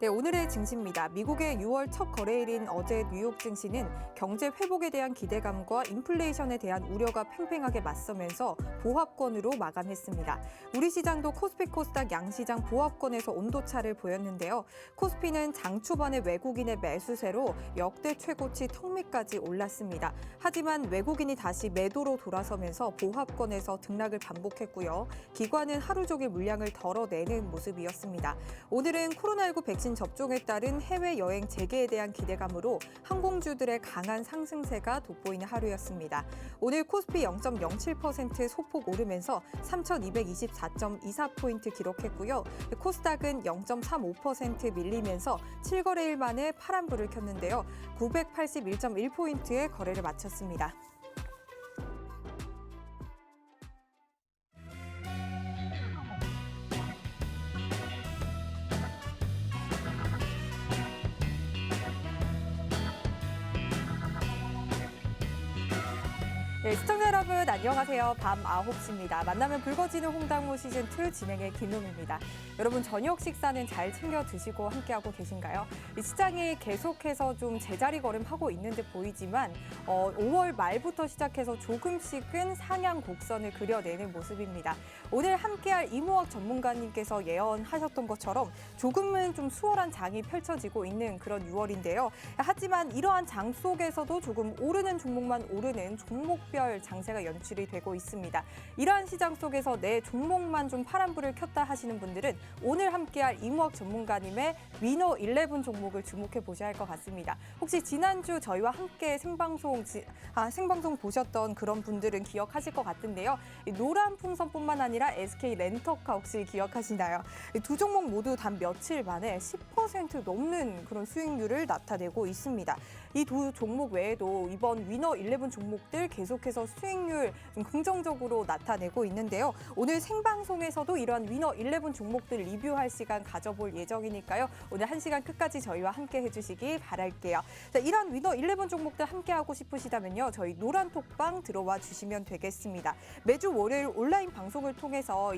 네, 오늘의 증시입니다. 미국의 6월 첫 거래일인 어제 뉴욕 증시는 경제 회복에 대한 기대감과 인플레이션에 대한 우려가 팽팽하게 맞서면서 보합권으로 마감했습니다. 우리 시장도 코스피 코스닥 양시장 보합권에서 온도차를 보였는데요. 코스피는 장 초반에 외국인의 매수세로 역대 최고치 턱밑까지 올랐습니다. 하지만 외국인이 다시 매도로 돌아서면서 보합권에서 등락을 반복했고요. 기관은 하루 종일 물량을 덜어내는 모습이었습니다. 오늘은 코로나19 백신 접종에 따른 해외여행 재개에 대한 기대감으로 항공주들의 강한 상승세가 돋보이는 하루였습니다. 오늘 코스피 0.07% 소폭 오르면서 3,224.24포인트 기록했고요. 코스닥은 0.35% 밀리면서 7거래일 만에 파란불을 켰는데요. 981.1포인트의 거래를 마쳤습니다. 네, 시청자 여러분 안녕하세요. 밤 9시입니다. 만나면 붉어지는 홍당무 시즌2 진행의 김용입니다. 여러분 저녁 식사는 잘 챙겨 드시고 함께하고 계신가요? 이 시장이 계속해서 좀 제자리 걸음하고 있는 듯 보이지만 5월 말부터 시작해서 조금씩은 상향 곡선을 그려내는 모습입니다. 오늘 함께할 이모학 전문가님께서 예언하셨던 것처럼 조금은 좀 수월한 장이 펼쳐지고 있는 그런 6월인데요. 하지만 이러한 장 속에서도 조금 오르는 종목만 오르는 종목별 장세가 연출이 되고 있습니다. 이러한 시장 속에서 내 종목만 좀 파란불을 켰다 하시는 분들은 오늘 함께할 이모학 전문가님의 위너 11 종목을 주목해 보셔야 할 것 같습니다. 혹시 지난주 저희와 함께 생방송 보셨던 그런 분들은 기억하실 것 같은데요. 노란 풍선뿐만 아니라 SK 렌터카 혹시 기억하시나요? 두 종목 모두 단 며칠 만에 10% 넘는 그런 수익률을 나타내고 있습니다. 이 두 종목 외에도 이번 위너 11 종목들 계속해서 수익률 좀 긍정적으로 나타내고 있는데요. 오늘 생방송에서도 이러한 위너 11 종목들 리뷰할 시간 가져볼 예정이니까요. 오늘 1시간 끝까지 저희와 함께 해주시기 바랄게요. 자, 이런 위너 11 종목들 함께하고 싶으시다면요. 저희 노란톡방 들어와 주시면 되겠습니다. 매주 월요일 온라인 방송을 통해서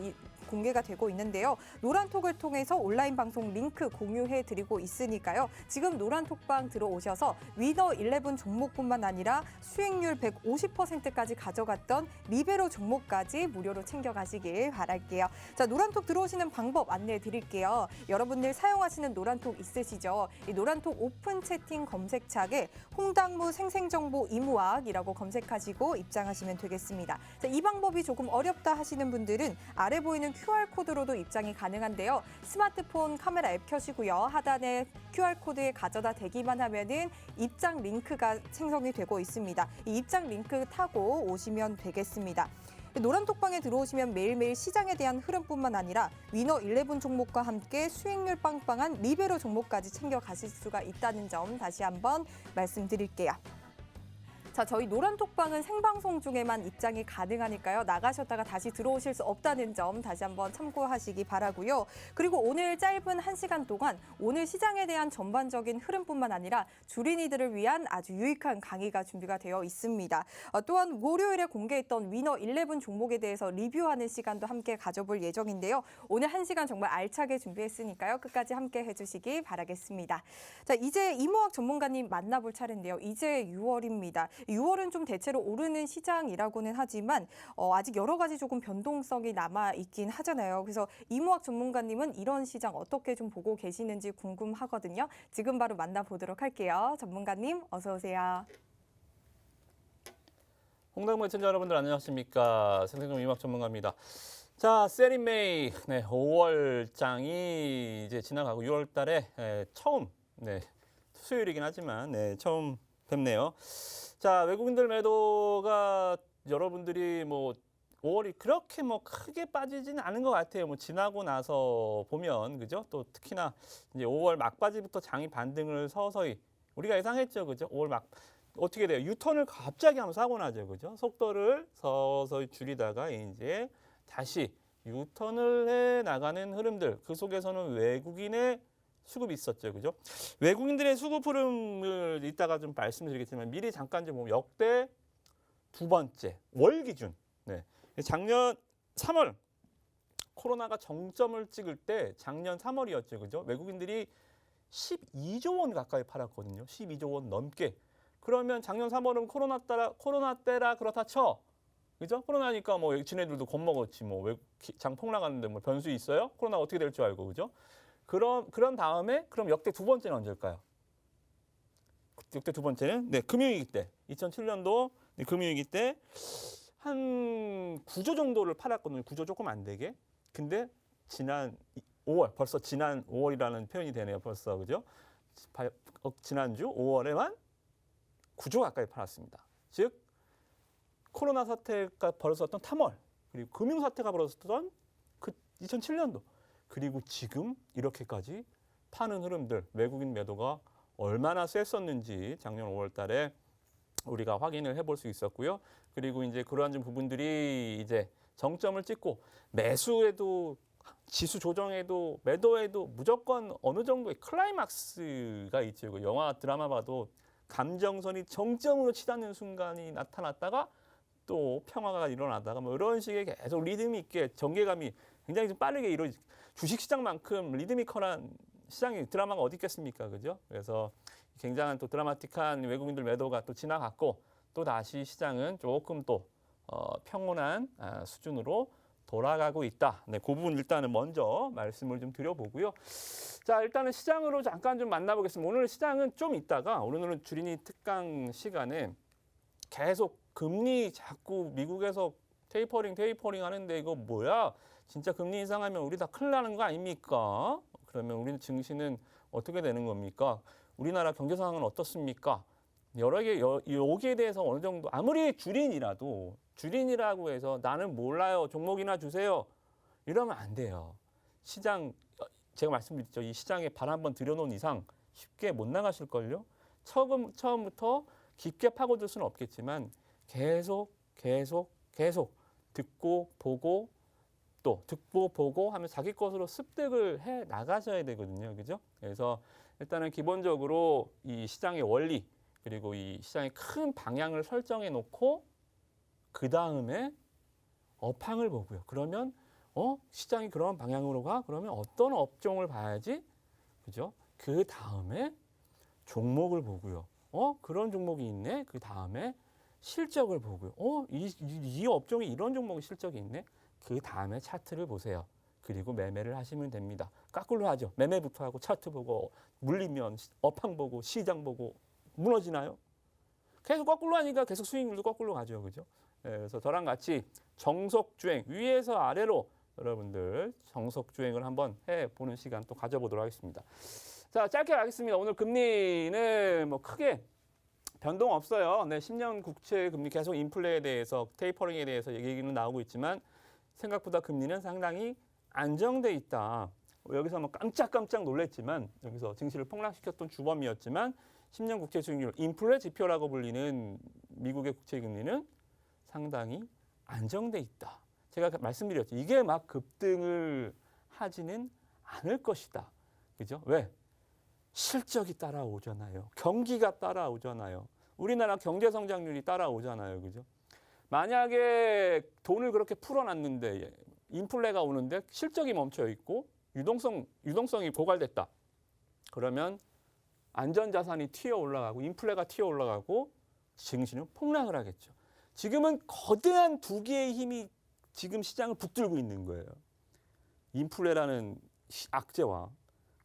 공개가 되고 있는데요. 노란톡을 통해서 온라인 방송 링크 공유해드리고 있으니까요. 지금 노란톡방 들어오셔서 위너 11 종목뿐만 아니라 수익률 150%까지 가져갔던 리베로 종목까지 무료로 챙겨가시길 바랄게요. 자, 노란톡 들어오시는 방법 안내해 드릴게요. 여러분들 사용하시는 노란톡 있으시죠? 이 노란톡 오픈 채팅 검색창에 홍당무 생생정보 이모학이라고 검색하시고 입장하시면 되겠습니다. 자, 이 방법이 조금 어렵다 하시는 분들은 아래 보이는 QR코드로도 입장이 가능한데요. 스마트폰 카메라 앱 켜시고요. 하단에 QR코드에 가져다 대기만 하면은 입장 링크가 생성이 되고 있습니다. 이 입장 링크 타고 오시면 되겠습니다. 노란톡방에 들어오시면 매일매일 시장에 대한 흐름뿐만 아니라 위너 11 종목과 함께 수익률 빵빵한 리베로 종목까지 챙겨가실 수가 있다는 점 다시 한번 말씀드릴게요. 자, 저희 노란톡방은 생방송 중에만 입장이 가능하니까요. 나가셨다가 다시 들어오실 수 없다는 점 다시 한번 참고하시기 바라고요. 그리고 오늘 짧은 1시간 동안 오늘 시장에 대한 전반적인 흐름뿐만 아니라 주린이들을 위한 아주 유익한 강의가 준비가 되어 있습니다. 또한 월요일에 공개했던 위너 11 종목에 대해서 리뷰하는 시간도 함께 가져볼 예정인데요. 오늘 1시간 정말 알차게 준비했으니까요. 끝까지 함께 해주시기 바라겠습니다. 자, 이제 이모학 전문가님 만나볼 차례인데요. 이제 6월입니다. 6월은 좀 대체로 오르는 시장이라고는 하지만 아직 여러 가지 조금 변동성이 남아있긴 하잖아요. 그래서 이모학 전문가님은 이런 시장 어떻게 좀 보고 계시는지 궁금하거든요. 지금 바로 만나보도록 할게요. 전문가님 어서 오세요. 홍당무 시청자 여러분들 안녕하십니까. 생생정보 이모학 전문가입니다. 자, 세리메이 5월장이 이제 지나가고 6월 달에 처음 수요일이긴 하지만 처음 뵙네요. 자, 외국인들 매도가 여러분들이 5월이 그렇게 크게 빠지지는 않은 것 같아요. 지나고 나서 보면, 그죠? 또 특히나 이제 5월 막바지부터 장이 반등을 서서히 우리가 예상했죠, 그죠? 5월 어떻게 돼요? 유턴을 갑자기 하면서 하고 나죠, 그죠? 속도를 서서히 줄이다가 이제 다시 유턴을 해 나가는 흐름들, 그 속에서는 외국인의 수급이 있었죠, 그죠? 외국인들의 수급 흐름을 이따가 좀 말씀드리겠지만 미리 잠깐 좀 보면 역대 두 번째 월 기준. 작년 3월 코로나가 정점을 찍을 때 작년 3월이었죠, 그죠? 외국인들이 12조 원 가까이 팔았거든요. 12조 원 넘게. 그러면 작년 3월은 코로나 때라 그렇다 쳐. 그죠? 코로나니까 뭐 지네들도 겁먹었지. 뭐 왜 장 폭락하는데 뭐 변수 있어요? 코로나 어떻게 될 줄 알고. 그죠? 그런 다음에 그럼 역대 두 번째는 언제일까요? 역대 두 번째는 금융위기 때. 2007년도 금융위기 때 한 9조 정도를 팔았거든요. 9조 조금 안 되게. 근데 지난 5월, 벌써 지난 5월이라는 표현이 되네요. 벌써 그죠? 지난주 5월에만 9조 가까이 팔았습니다. 즉 코로나 사태가 벌어졌던 3월, 그리고 금융 사태가 벌어졌던 그 2007년도, 그리고 지금 이렇게까지 파는 흐름들, 외국인 매도가 얼마나 셌었는지 작년 5월달에 우리가 확인을 해볼 수 있었고요. 그리고 이제 그러한 좀 부분들이 이제 정점을 찍고 매수에도 지수 조정에도 매도에도 무조건 어느 정도의 클라이막스가 있죠. 영화 드라마 봐도 감정선이 정점으로 치닫는 순간이 나타났다가 또 평화가 일어나다가 뭐 이런 식의 계속 리듬 있게 전개감이 굉장히 좀 빠르게 이루어지. 주식시장만큼 리드미컬한 시장이 드라마가 어디 있겠습니까, 그죠? 그래서 굉장한 또 드라마틱한 외국인들 매도가 또 지나갔고 또 다시 시장은 조금 또 평온한 수준으로 돌아가고 있다. 네, 그 부분 일단은 먼저 말씀을 좀 드려보고요. 자, 일단은 시장으로 잠깐 좀 만나보겠습니다. 오늘 시장은 좀 있다가 오늘은 주린이 특강 시간에 계속 금리 자꾸 미국에서 테이퍼링 하는데 이거 뭐야? 진짜 금리 인상하면 우리 다 큰일 나는 거 아닙니까? 그러면 우리 증시는 어떻게 되는 겁니까? 우리나라 경제 상황은 어떻습니까? 여러 개 여기에 대해서 어느 정도 아무리 주린이라고 해서 나는 몰라요. 종목이나 주세요. 이러면 안 돼요. 시장 제가 말씀드렸죠. 이 시장에 발 한번 들여놓은 이상 쉽게 못 나가실걸요. 처음부터 깊게 파고들 수는 없겠지만 계속 듣고 보고 또 듣고 보고 하면 자기 것으로 습득을 해 나가셔야 되거든요. 그죠? 그래서 일단은 기본적으로 이 시장의 원리 그리고 이 시장의 큰 방향을 설정해 놓고 그 다음에 업황을 보고요. 그러면 시장이 그런 방향으로 가? 그러면 어떤 업종을 봐야지? 그죠? 그 다음에 종목을 보고요. 그런 종목이 있네. 그 다음에 실적을 보고요. 이 업종이 이런 종목의 실적이 있네. 그 다음에 차트를 보세요. 그리고 매매를 하시면 됩니다. 거꾸로 하죠. 매매부터 하고 차트 보고 물리면 업황 보고 시장 보고 무너지나요? 계속 거꾸로 하니까 계속 수익률도 거꾸로 가죠. 그죠? 그래서 저랑 같이 정석주행 위에서 아래로 여러분들 정석주행을 한번 해보는 시간 또 가져보도록 하겠습니다. 자, 짧게 가겠습니다. 오늘 금리는 뭐 크게 변동 없어요. 10년 국채 금리 계속 인플레에 대해서 테이퍼링에 대해서 얘기는 나오고 있지만 생각보다 금리는 상당히 안정돼 있다. 여기서 뭐 깜짝 놀랐지만 여기서 증시를 폭락시켰던 주범이었지만 10년 국채 수익률 인플레 지표라고 불리는 미국의 국채 금리는 상당히 안정돼 있다. 제가 말씀드렸죠. 이게 막 급등을 하지는 않을 것이다. 그죠? 왜? 실적이 따라오잖아요. 경기가 따라오잖아요. 우리나라 경제 성장률이 따라오잖아요. 그죠? 만약에 돈을 그렇게 풀어놨는데 인플레가 오는데 실적이 멈춰 있고 유동성이 고갈됐다. 그러면 안전자산이 튀어 올라가고 인플레가 튀어 올라가고 증시는 폭락을 하겠죠. 지금은 거대한 두 개의 힘이 지금 시장을 붙들고 있는 거예요. 인플레라는 악재와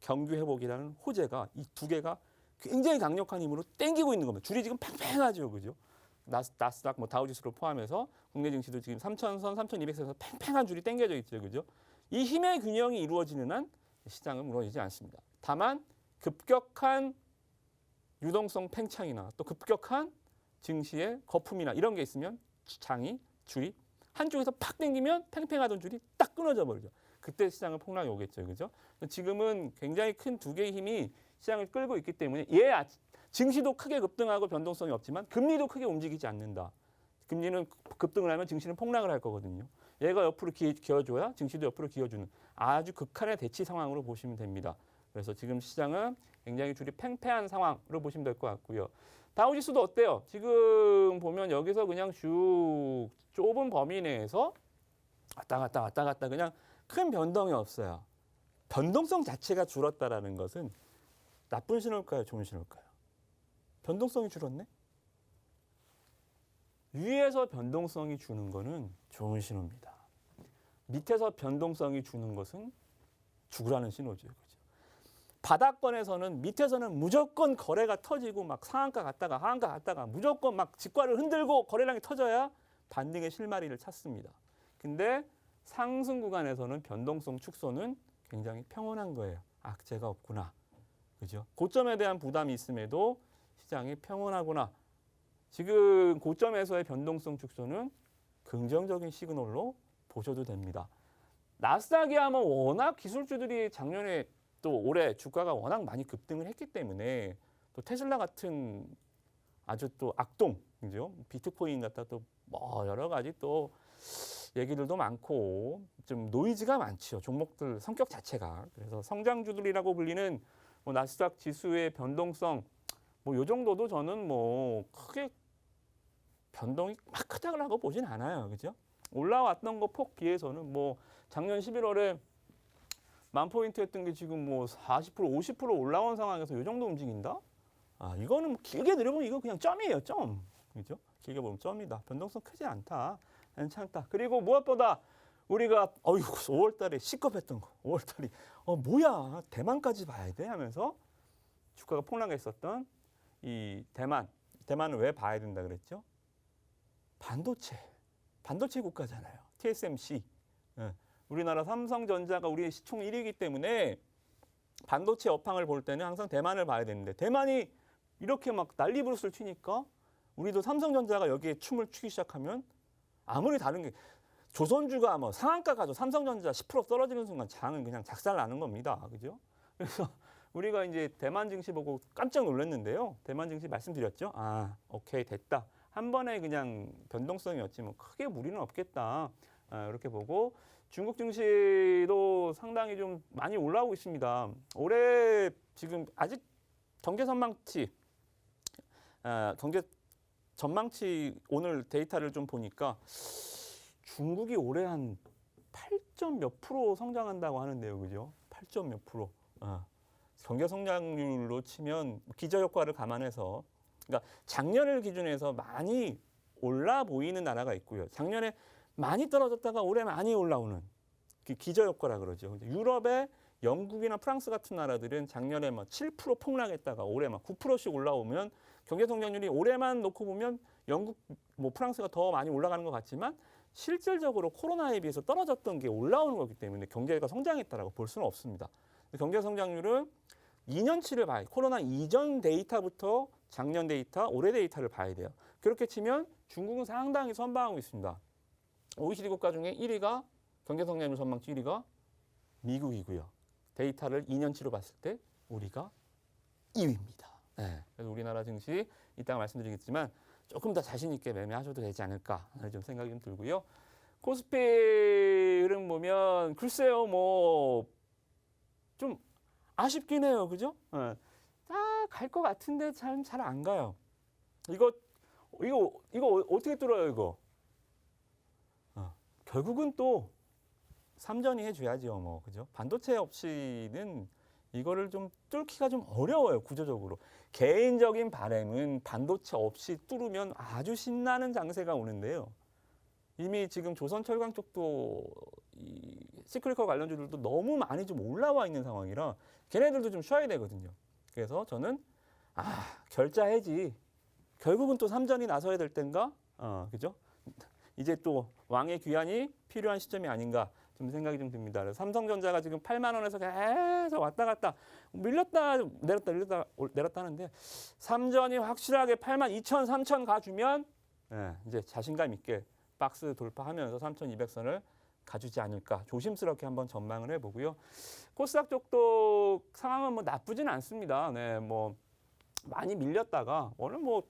경기 회복이라는 호재가 이 두 개가 굉장히 강력한 힘으로 땡기고 있는 겁니다. 줄이 지금 팽팽하죠. 그죠? 나스닥 뭐 다우지수를 포함해서 국내 증시도 지금 3,000선, 3,200선에서 팽팽한 줄이 땡겨져 있죠. 그죠? 이 힘의 균형이 이루어지는 한 시장은 무너지지 않습니다. 다만 급격한 유동성 팽창이나 또 급격한 증시의 거품이나 이런 게 있으면 줄이 한쪽에서 팍 당기면 팽팽하던 줄이 딱 끊어져 버리죠. 그때 시장은 폭락이 오겠죠. 그죠? 지금은 굉장히 큰 두 개의 힘이 시장을 끌고 있기 때문에 증시도 크게 급등하고 변동성이 없지만 금리도 크게 움직이지 않는다. 금리는 급등을 하면 증시는 폭락을 할 거거든요. 얘가 옆으로 기어줘야 증시도 옆으로 기어주는 아주 극한의 대치 상황으로 보시면 됩니다. 그래서 지금 시장은 굉장히 줄이 팽팽한 상황으로 보시면 될 것 같고요. 다우지수도 어때요? 지금 보면 여기서 그냥 쭉 좁은 범위 내에서 왔다 갔다 그냥 큰 변동이 없어요. 변동성 자체가 줄었다라는 것은 나쁜 신호일까요? 좋은 신호일까요? 변동성이 줄었네? 위에서 변동성이 주는 거는 좋은 신호입니다. 밑에서 변동성이 주는 것은 죽으라는 신호죠. 그죠? 바닥권에서는 밑에서는 무조건 거래가 터지고 막 상한가 갔다가 하한가 갔다가 무조건 막 직과를 흔들고 거래량이 터져야 반등의 실마리를 찾습니다. 근데 상승 구간에서는 변동성 축소는 굉장히 평온한 거예요. 악재가 없구나. 그죠? 고점에 대한 부담이 있음에도 시장이 평온하구나. 지금 고점에서의 변동성 축소는 긍정적인 시그널로 보셔도 됩니다. 나스닥이야 뭐 워낙 기술주들이 작년에 또 올해 주가가 워낙 많이 급등을 했기 때문에 또 테슬라 같은 아주 또 악동, 그죠? 비트코인 같다 또 뭐 여러 가지 또 얘기들도 많고 좀 노이즈가 많죠. 종목들 성격 자체가. 그래서 성장주들이라고 불리는 뭐 나스닥 지수의 변동성 뭐 요 정도도 저는 뭐 크게 변동이 막 크다고 보진 않아요. 그죠? 올라왔던 거 폭 비해서는 뭐 작년 11월에 10,000포인트였던 게 지금 뭐 40%, 50% 올라온 상황에서 이 정도 움직인다? 아, 이거는 뭐 길게 들여보면 이거 그냥 점이에요, 점. 그죠? 길게 보면 점이다. 변동성 크지 않다. 괜찮다. 그리고 무엇보다 우리가 5월 달에 시급했던 거. 5월 달이 뭐야? 대만까지 봐야 돼 하면서 주가가 폭락했었던 이 대만을 왜 봐야 된다 그랬죠? 반도체 국가잖아요. TSMC. 예. 우리나라 삼성전자가 우리의 시총 1위이기 때문에 반도체 업황을 볼 때는 항상 대만을 봐야 되는데 대만이 이렇게 막 난리부르스를 튀니까 우리도 삼성전자가 여기에 춤을 추기 시작하면 아무리 다른 게 조선주가 뭐 상한가 가죠. 삼성전자 10% 떨어지는 순간 장은 그냥 작살나는 겁니다. 그죠? 그래서 우리가 이제 대만 증시 보고 깜짝 놀랐는데요. 대만 증시 말씀드렸죠. 아, 오케이 됐다. 한 번에 그냥 변동성이었지 뭐 크게 무리는 없겠다. 이렇게 보고 중국 증시도 상당히 좀 많이 올라오고 있습니다. 올해 지금 아직 경제 전망치 오늘 데이터를 좀 보니까 중국이 올해 한 8점 몇 프로 성장한다고 하는데요. 그죠? 8점 몇 프로. 경제 성장률로 치면 기저효과를 감안해서 그러니까 작년을 기준해서 많이 올라 보이는 나라가 있고요. 작년에 많이 떨어졌다가 올해 많이 올라오는 기저효과라 그러죠. 유럽의 영국이나 프랑스 같은 나라들은 작년에 막 7% 폭락했다가 올해 막 9%씩 올라오면 경제 성장률이 올해만 놓고 보면 영국, 뭐 프랑스가 더 많이 올라가는 것 같지만 실질적으로 코로나에 비해서 떨어졌던 게 올라오는 거기 때문에 경제가 성장했다라고 볼 수는 없습니다. 경제 성장률은 2년치를 봐야 돼요. 코로나 이전 데이터부터 작년 데이터, 올해 데이터를 봐야 돼요. 그렇게 치면 중국은 상당히 선방하고 있습니다. OECD 국가 중에 1위가 경제 성장률 전망치 1위가 미국이고요. 데이터를 2년치로 봤을 때 우리가 2위입니다. 네. 그래서 우리나라 증시 이따가 말씀드리겠지만 조금 더 자신 있게 매매하셔도 되지 않을까 좀 생각이 좀 들고요. 코스피 흐름 보면 글쎄요 뭐 좀 아쉽긴 해요. 그죠? 네. 갈 것 같은데 잘 안 가요. 이거 어떻게 뚫어요, 이거? 결국은 또 삼전이 해줘야죠, 뭐. 그죠? 반도체 없이는 이거를 좀 뚫기가 좀 어려워요, 구조적으로. 개인적인 바람은 반도체 없이 뚫으면 아주 신나는 장세가 오는데요. 이미 지금 조선철강 쪽도 이 시크릿컬 관련주들도 너무 많이 좀 올라와 있는 상황이라 걔네들도 좀 쉬어야 되거든요. 그래서 저는 결자해지. 결국은 또 삼전이 나서야 될 땐가? 그죠? 이제 또 왕의 귀환이 필요한 시점이 아닌가 좀 생각이 좀 듭니다. 그래서 삼성전자가 지금 8만 원에서 계속 왔다 갔다 밀렸다 내렸다 하는데 삼전이 확실하게 8만 2천, 3천 가주면 이제 자신감 있게 박스 돌파하면서 3,200선을 가주지 않을까 조심스럽게 한번 전망을 해보고요. 코스닥 쪽도 상황은 뭐 나쁘진 않습니다. 네, 뭐 많이 밀렸다가 오늘 뭐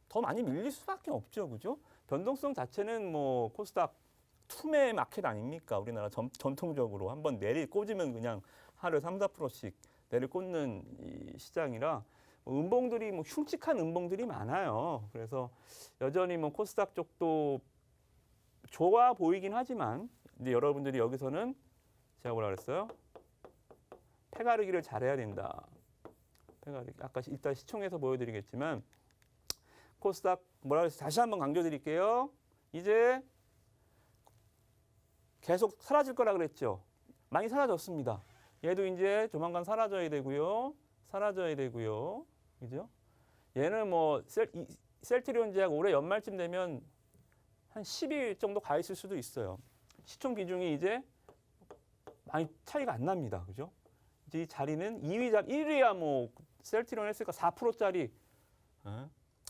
더 많이 밀릴 수밖에 없죠, 그죠? 변동성 자체는 뭐 코스닥 투매 마켓 아닙니까? 우리나라 전통적으로 한번 내리 꽂으면 그냥 하루에 3, 4%씩 내리 꽂는 이 시장이라 음봉들이 뭐 흉측한 음봉들이 많아요. 그래서 여전히 뭐 코스닥 쪽도 좋아 보이긴 하지만 이제 여러분들이 여기서는 제가 뭐라 그랬어요? 패가르기를 잘해야 된다. 제가 아까 이따 시총에서 보여드리겠지만 코스닥 뭐라 그랬어요? 다시 한번 강조드릴게요. 이제 계속 사라질 거라 그랬죠. 많이 사라졌습니다. 얘도 이제 조만간 사라져야 되고요. 사라져야 되고요. 그죠? 얘는 뭐 셀트리온제약 올해 연말쯤 되면 한 10일 정도 가 있을 수도 있어요. 시총 비중이 이제 많이 차이가 안 납니다. 그죠? 이제 이 자리는 2위 자리, 1위야 뭐 셀트리온 했으니까 4%짜리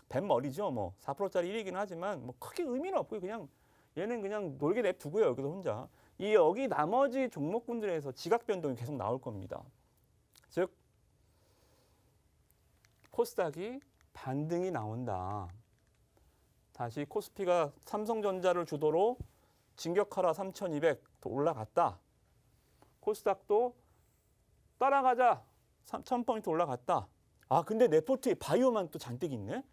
뱃머리죠. 뭐 4%짜리 1위긴 하지만 뭐 크게 의미는 없고요. 그냥 얘는 그냥 놀게 냅두고요. 여기서 혼자. 여기 나머지 종목군들에서 지각 변동이 계속 나올 겁니다. 즉 코스닥이 반등이 나온다. 다시 코스피가 삼성전자를 주도로 진격하라 3200 또 올라갔다. 코스닥도 따라가자 1000포인트 올라갔다. 아 근데 내 포트에 바이오만 또 잔뜩 있네.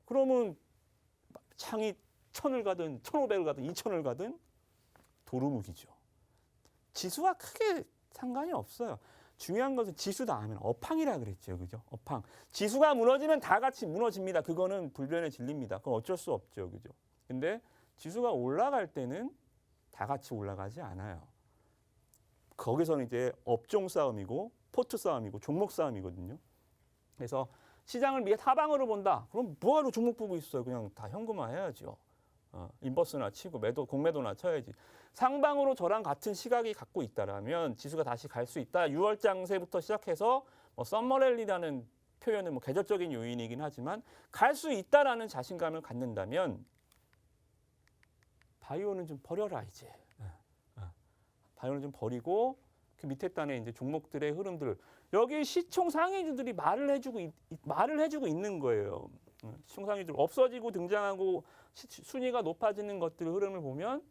그러면 창이 1000을 가든 1500을 가든 2000을 가든 도루묵이죠. 지수와 크게 상관이 없어요. 중요한 것은 지수 다음에는 업황이라 그랬죠. 그죠? 업황. 지수가 무너지면 다 같이 무너집니다. 그거는 불변의 진리입니다. 그건 어쩔 수 없죠. 그죠? 근데 지수가 올라갈 때는 다 같이 올라가지 않아요. 거기서는 이제 업종 싸움이고 포트 싸움이고 종목 싸움이거든요. 그래서 시장을 하방으로 본다. 그럼 뭐하러 종목 보고 있어요? 그냥 다 현금화 해야죠. 인버스나 치고 공매도나 쳐야지. 상방으로 저랑 같은 시각이 갖고 있다라면 지수가 다시 갈 수 있다. 6월 장세부터 시작해서 뭐 썸머랠리라는 표현은 뭐 계절적인 요인이긴 하지만 갈 수 있다라는 자신감을 갖는다면 바이오는 좀 버려라 이제. 바이오는 좀 버리고 그 밑에 단에 이제 종목들의 흐름들 여기 시총 상위주들이 말을 해주고 있는 거예요. 시총 상위주들 없어지고 등장하고 순위가 높아지는 것들 흐름을 보면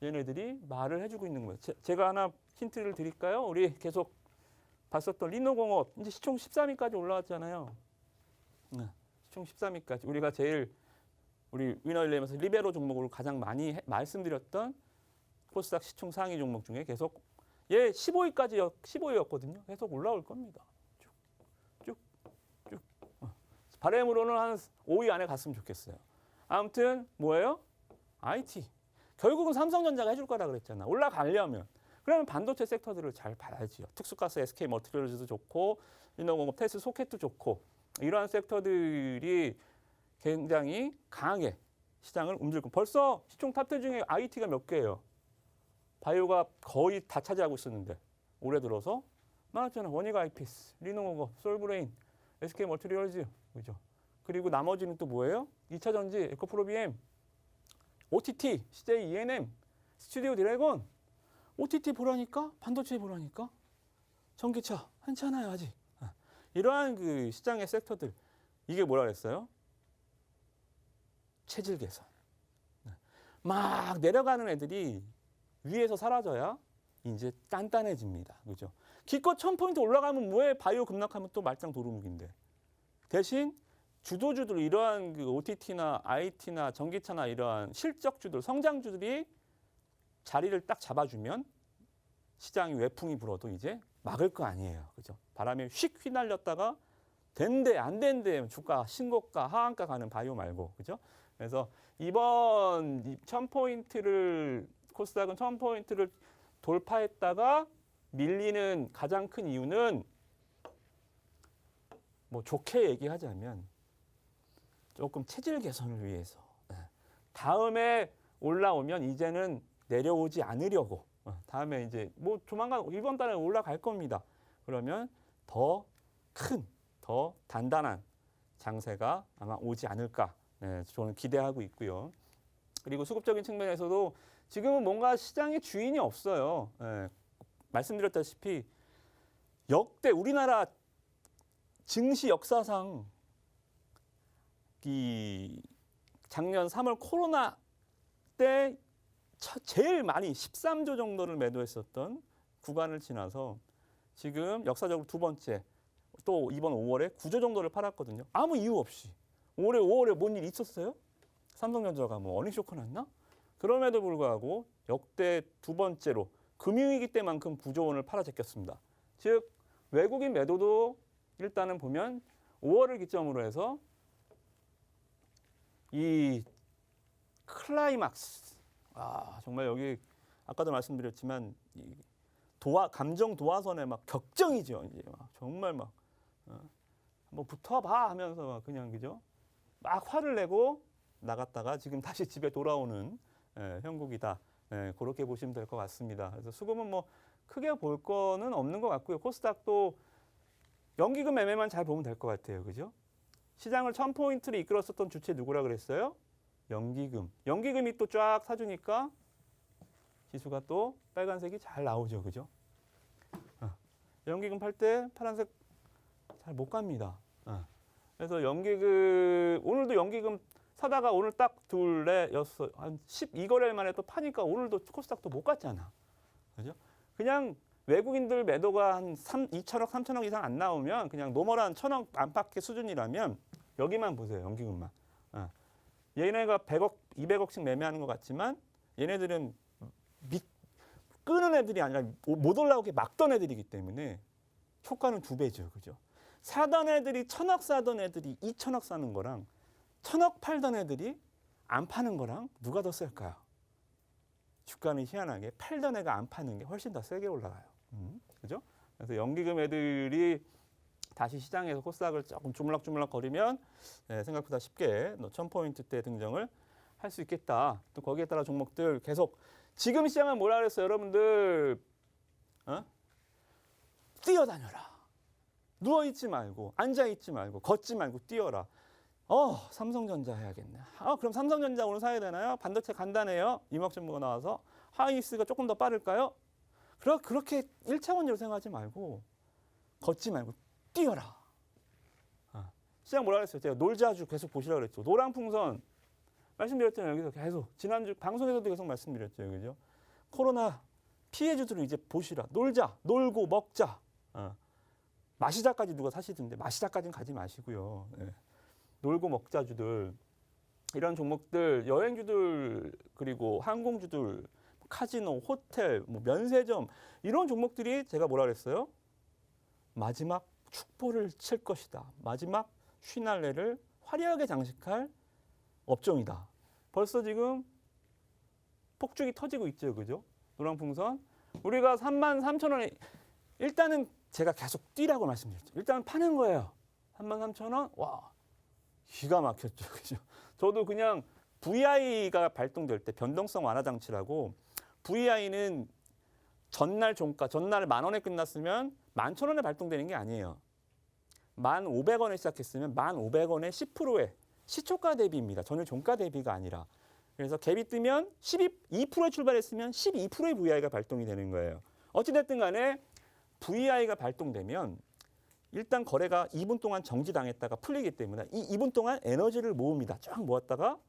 얘네들이 말을 해주고 있는 거예요. 제가 하나 힌트를 드릴까요? 우리 계속 봤었던 리노공업 이제 시총 13위까지 올라왔잖아요. 시총 13위까지 우리가 제일 우리 위너일레면서 리베로 종목으로 가장 많이 말씀드렸던 코스닥 시총 상위 종목 중에 계속 얘 15위였거든요. 계속 올라올 겁니다. 쭉. 바람으로는 한 5위 안에 갔으면 좋겠어요. 아무튼 뭐예요? IT. 결국은 삼성전자가 해줄 거라 그랬잖아. 올라가려면. 그러면 반도체 섹터들을 잘 봐야지요. 특수가스 SK 머티리얼즈도 좋고 인노공업 테스 소켓도 좋고 이러한 섹터들이 굉장히 강하게 시장을 움직이고 벌써 시총 탑10 중에 IT가 몇 개예요? 바이오가 거의 다 차지하고 있었는데 올해 들어서 많았잖아. 원익 아이피스, 리노공업, 솔브레인, SK 머티리얼즈 그죠? 그리고 나머지는 또 뭐예요? 2차 전지, 에코프로비엠, OTT, CJ ENM, 스튜디오 드래곤, OTT 보라니까 반도체 보라니까 전기차 괜찮아요 아직. 이러한 그 시장의 섹터들 이게 뭐라 그랬어요? 체질 개선. 막 내려가는 애들이 위에서 사라져야 이제 단단해집니다. 그죠? 기껏 1000포인트 올라가면 뭐해? 바이오 급락하면 또 말짱 도루묵인데. 대신 주도주들 이러한 그 OTT나 IT나 전기차나 이러한 실적주들, 성장주들이 자리를 딱 잡아주면 시장이 외풍이 불어도 이제 막을 거 아니에요. 그죠? 바람에 휙 휘날렸다가 된대 안 된대 주가 신고가 하한가 가는 바이오 말고. 그죠? 그래서 이번 1000포인트를 코스닥은 1000포인트를 돌파했다가 밀리는 가장 큰 이유는 뭐 좋게 얘기하자면 조금 체질 개선을 위해서 다음에 올라오면 이제는 내려오지 않으려고 다음에 이제 뭐 조만간 이번 달에 올라갈 겁니다. 그러면 더 큰, 더 단단한 장세가 아마 오지 않을까 저는 기대하고 있고요. 그리고 수급적인 측면에서도 지금은 뭔가 시장의 주인이 없어요. 말씀드렸다시피 역대 우리나라 증시 역사상 이 작년 3월 코로나 때 제일 많이 13조 정도를 매도했었던 구간을 지나서 지금 역사적으로 두 번째 또 이번 5월에 9조 정도를 팔았거든요. 아무 이유 없이. 올해 5월에 뭔 일 있었어요? 삼성전자가 뭐 어닝 쇼크 났나? 그럼에도 불구하고 역대 두 번째로 금융위기 때만큼 9조 원을 팔아 제꼈습니다. 즉 외국인 매도도 일단은 보면 5월을 기점으로 해서 이 클라이막스, 정말 여기 아까도 말씀드렸지만 이 감정 도화선에 막 격정이죠. 이제 막 정말 막 한번 붙어봐 하면서 막 그냥 그죠? 막 화를 내고 나갔다가 지금 다시 집에 돌아오는 형국이다. 그렇게 보시면 될 것 같습니다. 그래서 수급은 뭐 크게 볼 거는 없는 것 같고요. 코스닥도 연기금 매매만 잘 보면 될 것 같아요. 그죠? 시장을 1000포인트를 이끌었었던 주체 누구라 그랬어요? 연기금. 연기금이 또 쫙 사주니까 지수가 또 빨간색이 잘 나오죠. 그죠? 연기금 팔 때 파란색 잘 못 갑니다. 그래서 연기금, 오늘도 연기금 사다가 오늘 딱 둘, 넷, 여섯, 한 12거래일 만에 또 파니까 오늘도 코스닥도 못 갔잖아. 그죠? 그냥 외국인들 매도가 한 2천억, 3천억 이상 안 나오면 그냥 노멀한 1000억 안팎의 수준이라면 여기만 보세요. 연기금만. 얘네가 100억, 200억씩 매매하는 것 같지만 얘네들은 끄는 애들이 아니라 못 올라오게 막던 애들이기 때문에 효과는 2배죠. 그죠? 사던 애들이 1000억 사던 애들이 2000억 사는 거랑 1000억 팔던 애들이 안 파는 거랑 누가 더 셀까요? 주가는 희한하게 팔던 애가 안 파는 게 훨씬 더 세게 올라가요. 그죠? 그래서 연기금 애들이 다시 시장에서 코스닥을 조금 주물럭주물럭 거리면 생각보다 쉽게 1000포인트대 등정을 할 수 있겠다. 또 거기에 따라 종목들 계속 지금 시장은 뭐라 그랬어요? 여러분들 뛰어다녀라. 누워있지 말고 앉아있지 말고 걷지 말고 뛰어라. 삼성전자 해야겠네. 그럼 삼성전자 오늘 사야 되나요? 반도체 간단해요. 이목전무가 나와서. 하이닉스가 조금 더 빠를까요? 그렇게 1차원적으로 생각하지 말고 걷지 말고 뛰어라. 시장 뭐라 그랬어요? 제가 놀자주 계속 보시라고 그랬죠. 노랑풍선 말씀드렸잖아요. 여기서 계속 지난주 방송에서도 계속 말씀드렸죠. 그죠? 코로나 피해주들은 이제 보시라. 놀자. 놀고 먹자. 마시자까지 누가 사시던데 마시자까지는 가지 마시고요. 놀고 먹자주들 이런 종목들 여행주들 그리고 항공주들 카지노 호텔 뭐 면세점 이런 종목들이 제가 뭐라 그랬어요? 마지막 축보를 칠 것이다. 마지막 휘날레를 화려하게 장식할 업종이다. 벌써 지금 폭죽이 터지고 있죠. 그죠? 노랑풍선 우리가 33,000원에 일단은 제가 계속 뛰라고 말씀드렸죠. 일단 파는 거예요. 33,000원. 와, 기가 막혔죠. 그죠? 저도 그냥 VI가 발동될 때 변동성 완화 장치라고 VI는 전날 종가, 전날 10,000원에 끝났으면 11,000원에 발동되는 게 아니에요. 1,500원에 시작했으면 1,500원에 10%의 시초가 대비입니다. 전일 종가 대비가 아니라. 그래서 갭이 뜨면 2%에 출발했으면 12%의 VI가 발동이 되는 거예요. 어찌됐든 간에 VI가 발동되면 일단 거래가 2분 동안 정지당했다가 풀리기 때문에 이 2분 동안 에너지를 모읍니다. 쫙 모았다가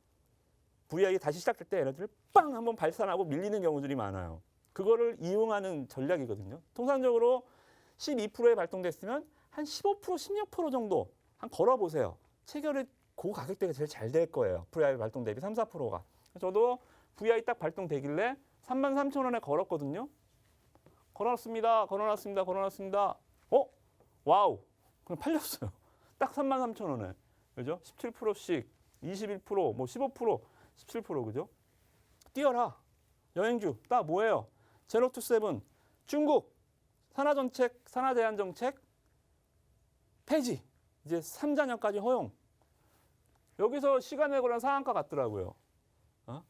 VI 다시 시작될 때 에너지를 빵 한번 발산하고 밀리는 경우들이 많아요. 그거를 이용하는 전략이거든요. 통상적으로 12%에 발동됐으면 한 15%, 16% 정도 한 걸어보세요. 체결이 그 가격대가 제일 잘 될 거예요. VI 발동 대비 3, 4%가. 저도 VI 딱 발동되길래 33,000원에 걸었거든요. 걸어놨습니다. 와우. 그냥 팔렸어요. 딱 33,000원에. 그죠? 17%씩, 21%, 뭐 15%, 17%, 그죠? 뛰어라. 여행주. 딱 뭐예요? 제로투세븐. 중국. 산하정책, 산하제한정책. 폐지. 이제 3자년까지 허용. 여기서 시간에 걸은 상한가 같더라고요.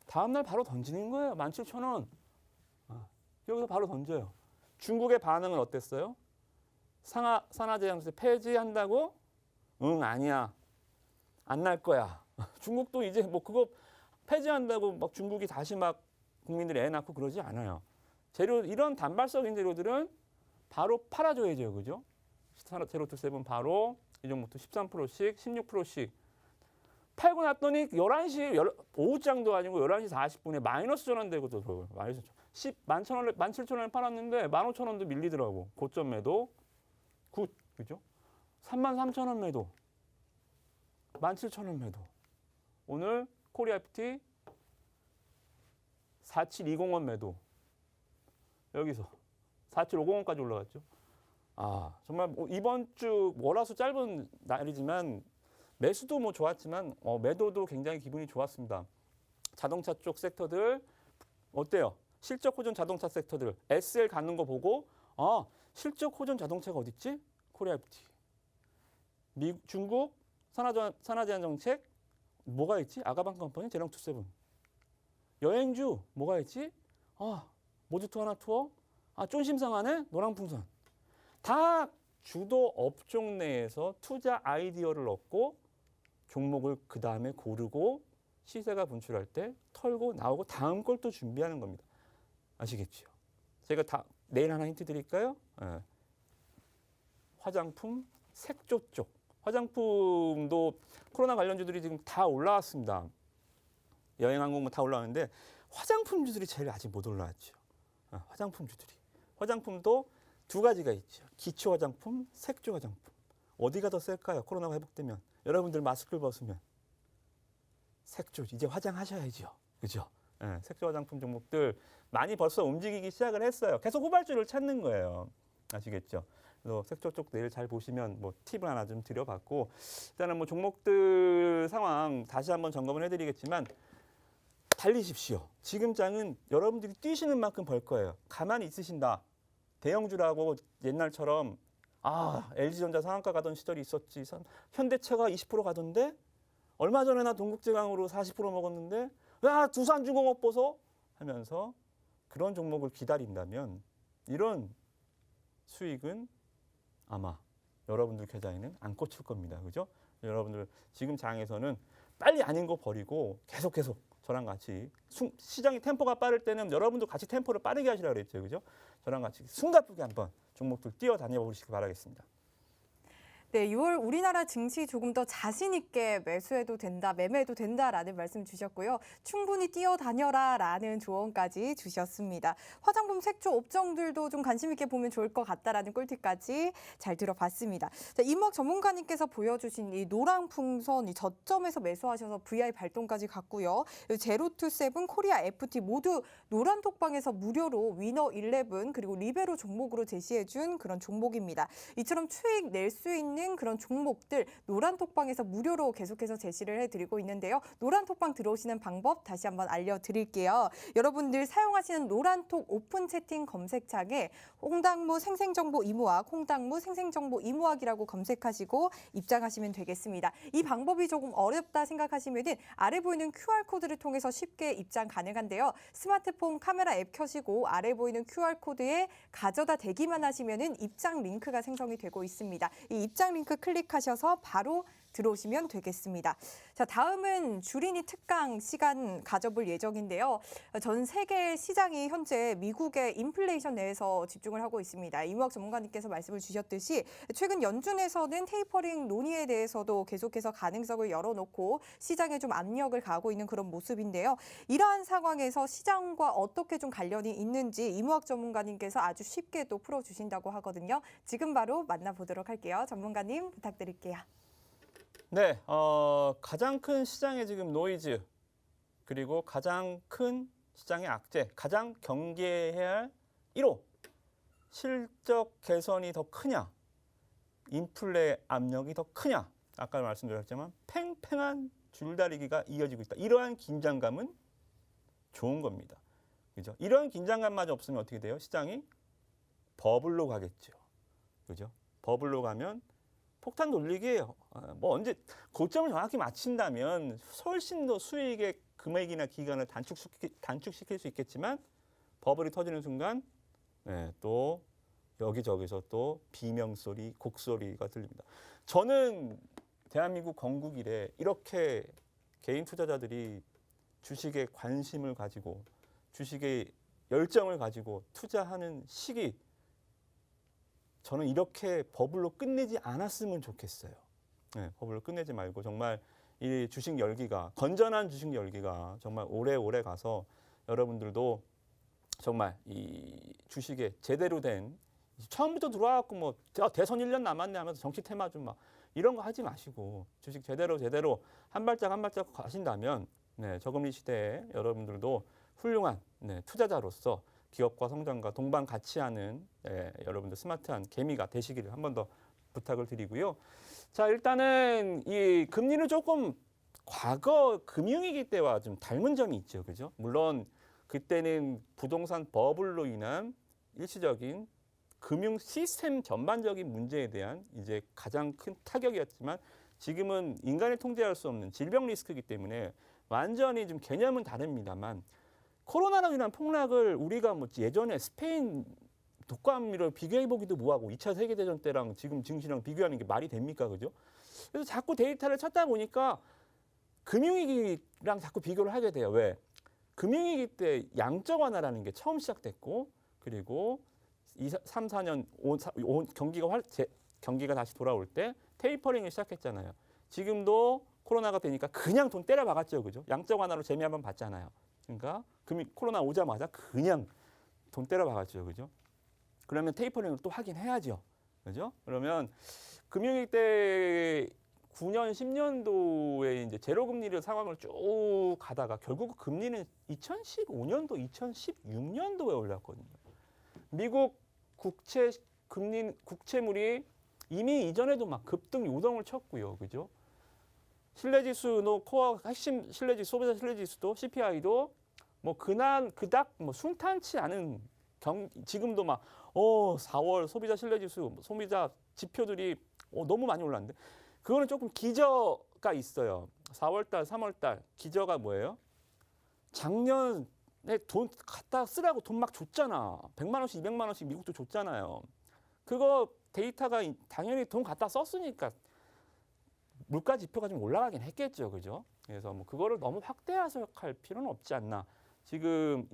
다음날 바로 던지는 거예요. 17,000원. 여기서 바로 던져요. 중국의 반응은 어땠어요? 산하제한정책 폐지한다고? 응, 아니야. 안 날 거야. 중국도 이제 뭐 그거 폐지한다고 막 중국이 다시 막 국민들이 애 낳고 그러지 않아요. 재료, 이런 단발적인 재료들은 바로 팔아줘야죠. 그죠? 제로투세븐 바로 이 종목도 13%씩, 16%씩. 팔고 났더니 11시, 오후장도 아니고 11시 40분에 마이너스 전환되고 들어요. 마이너스 17,000원에 팔았는데 15,000원도 밀리더라고. 고점 매도. 굿. 그죠? 33,000원 매도. 17,000원 매도. 오늘 코리아 FT 4720원 매도. 여기서 4750원까지 올라갔죠. 정말 뭐 이번 주 월화수 짧은 날이지만 매수도 뭐 좋았지만 매도도 굉장히 기분이 좋았습니다. 자동차 쪽 섹터들 어때요? 실적 호전 자동차 섹터들 SL 가는 거 보고 실적 호전 자동차가 어디 있지? 코리아 FT. 중국 산화제한 정책 뭐가 있지? 아가방 컴퍼니 제롱투세븐. 여행주 뭐가 있지? 모주투 하나 투어. 쫀심상하네 노랑풍선. 다 주도 업종 내에서 투자 아이디어를 얻고 종목을 그 다음에 고르고 시세가 분출할 때 털고 나오고 다음 걸 또 준비하는 겁니다. 아시겠죠? 제가 내일 하나 힌트 드릴까요? 화장품 색조 쪽. 화장품도 코로나 관련주들이 지금 다 올라왔습니다. 여행항공은 다 올라왔는데 화장품주들이 제일 아직 못 올라왔죠. 화장품주들이. 화장품도 두 가지가 있죠. 기초 화장품, 색조 화장품. 어디가 더 셀까요? 코로나가 회복되면. 여러분들 마스크를 벗으면. 색조, 이제 화장하셔야죠. 그죠? 색조 화장품 종목들 많이 벌써 움직이기 시작을 했어요. 계속 후발주를 찾는 거예요. 아시겠죠? 그래서 색조 쪽 내일 잘 보시면 뭐 팁을 하나 좀 드려봤고 일단은 뭐 종목들 상황 다시 한번 점검을 해드리겠지만 달리십시오. 지금 장은 여러분들이 뛰시는 만큼 벌 거예요. 가만히 있으신다. 대형주라고 옛날처럼 LG전자 상한가 가던 시절이 있었지. 현대차가 20% 가던데 얼마 전에 나 동국제강으로 40% 먹었는데 두산중공업 보소 하면서 그런 종목을 기다린다면 이런 수익은 아마 여러분들 계좌에는 안 꽂힐 겁니다. 그죠? 여러분들 지금 장에서는 빨리 아닌 거 버리고 계속 저랑 같이 시장의 템포가 빠를 때는 여러분도 같이 템포를 빠르게 하시라고 그랬죠. 그죠? 저랑 같이 숨가쁘게 한번 종목들 뛰어다녀 보시기 바라겠습니다. 네, 6월 우리나라 증시 조금 더 자신 있게 매수해도 된다, 매매해도 된다라는 말씀 주셨고요. 충분히 뛰어다녀라라는 조언까지 주셨습니다. 화장품 색조 업종들도 좀 관심 있게 보면 좋을 것 같다라는 꿀팁까지 잘 들어봤습니다. 자, 이목 전문가님께서 보여주신 이 노랑풍선 이 저점에서 매수하셔서 VI 발동까지 갔고요. 제로투세븐, 코리아 FT 모두 노란톡방에서 무료로 위너 11 그리고 리베로 종목으로 제시해준 그런 종목입니다. 이처럼 수익 낼 수 있는 그런 종목들 노란톡방에서 무료로 계속해서 제시를 해드리고 있는데요. 노란톡방 들어오시는 방법 다시 한번 알려드릴게요. 여러분들 사용하시는 노란톡 오픈 채팅 검색창에 홍당무 생생정보 이무학, 홍당무 생생정보 이무학이라고 검색하시고 입장하시면 되겠습니다. 이 방법이 조금 어렵다 생각하시면은 아래 보이는 QR코드를 통해서 쉽게 입장 가능한데요. 스마트폰 카메라 앱 켜시고 아래 보이는 QR코드에 가져다 대기만 하시면은 입장 링크가 생성이 되고 있습니다. 이 입장 링크 클릭하셔서 바로 들어오시면 되겠습니다. 자, 다음은 주린이 특강 시간 가져볼 예정인데요. 전 세계 시장이 현재 미국의 인플레이션 내에서 집중을 하고 있습니다. 이무학 전문가님께서 말씀을 주셨듯이 최근 연준에서는 테이퍼링 논의에 대해서도 계속해서 가능성을 열어놓고 시장에 좀 압력을 가하고 있는 그런 모습인데요. 이러한 상황에서 시장과 어떻게 좀 관련이 있는지 이무학 전문가님께서 아주 쉽게 또 풀어주신다고 하거든요. 지금 바로 만나보도록 할게요. 전문가님 부탁드릴게요. 네, 가장 큰 시장의 지금 노이즈 그리고 가장 큰 시장의 악재, 가장 경계해야 할 1호 실적 개선이 더 크냐, 인플레 압력이 더 크냐. 아까 말씀드렸지만 팽팽한 줄다리기가 이어지고 있다. 이러한 긴장감은 좋은 겁니다. 그죠? 이런 긴장감마저 없으면 어떻게 돼요? 시장이 버블로 가겠죠. 그죠? 버블로 가면 폭탄 돌리기예요. 뭐 언제 고점을 정확히 맞춘다면 훨씬 더 수익의 금액이나 기간을 단축시킬 수 있겠지만 버블이 터지는 순간 또 여기저기서 또 비명소리, 곡소리가 들립니다. 저는 대한민국 건국 이래 이렇게 개인 투자자들이 주식에 관심을 가지고 주식에 열정을 가지고 투자하는 시기 저는 이렇게 버블로 끝내지 않았으면 좋겠어요. 버블로 끝내지 말고 정말 이 주식 열기가 건전한 주식 열기가 정말 오래오래 가서 여러분들도 정말 이 주식에 제대로 된 처음부터 들어와갖고 뭐 대선 1년 남았네 하면서 정치 테마 좀 막 이런 거 하지 마시고 주식 제대로 한 발짝 한 발짝 가신다면 저금리 시대에 여러분들도 훌륭한 투자자로서 기업과 성장과 동반 같이 하는 여러분들 스마트한 개미가 되시기를 한 번 더 부탁을 드리고요. 자, 일단은 이 금리는 조금 과거 금융위기 때와 좀 닮은 점이 있죠. 그죠? 물론 그때는 부동산 버블로 인한 일시적인 금융 시스템 전반적인 문제에 대한 이제 가장 큰 타격이었지만 지금은 인간이 통제할 수 없는 질병 리스크이기 때문에 완전히 좀 개념은 다릅니다만 코로나로 인한 폭락을 우리가 뭐 예전에 스페인 독감으로 비교해보기도 뭐하고 2차 세계대전 때랑 지금 증시랑 비교하는 게 말이 됩니까? 그죠? 그래서 자꾸 데이터를 찾다 보니까 금융위기랑 자꾸 비교를 하게 돼요. 왜? 금융위기 때 양적 완화라는 게 처음 시작됐고 그리고 3, 4년 경기가 다시 돌아올 때 테이퍼링을 시작했잖아요. 지금도 코로나가 되니까 그냥 돈 때려 박았죠. 그죠? 양적 완화로 재미 한번 봤잖아요. 그러니까 코로나 오자마자 그냥 돈 때려 박았죠. 그죠? 그러면 테이퍼링을 또 하긴 해야죠. 그죠? 그러면 금융위기 때 9년, 10년도에 이제 제로금리를 상황을 쭉 가다가 결국 금리는 2015년도, 2016년도에 올랐거든요. 미국 국채물이 이미 이전에도 막 급등 요동을 쳤고요. 그죠? 신뢰지수도 코어 핵심 신뢰지수, 소비자 신뢰지수도 CPI도 뭐 그닥 뭐 순탄치 않은 지금도 막 4월 소비자 신뢰지수, 소비자 지표들이 너무 많이 올랐는데 그거는 조금 기저가 있어요. 4월달, 3월달 기저가 뭐예요? 작년에 돈 갖다 쓰라고 돈 막 줬잖아. 100만 원씩, 200만 원씩 미국도 줬잖아요. 그거 데이터가 당연히 돈 갖다 썼으니까 물가 지표가 좀 올라가긴 했겠죠. 그죠? 그래서 뭐 그거를 너무 확대 해석할 필요는 없지 않나. 지금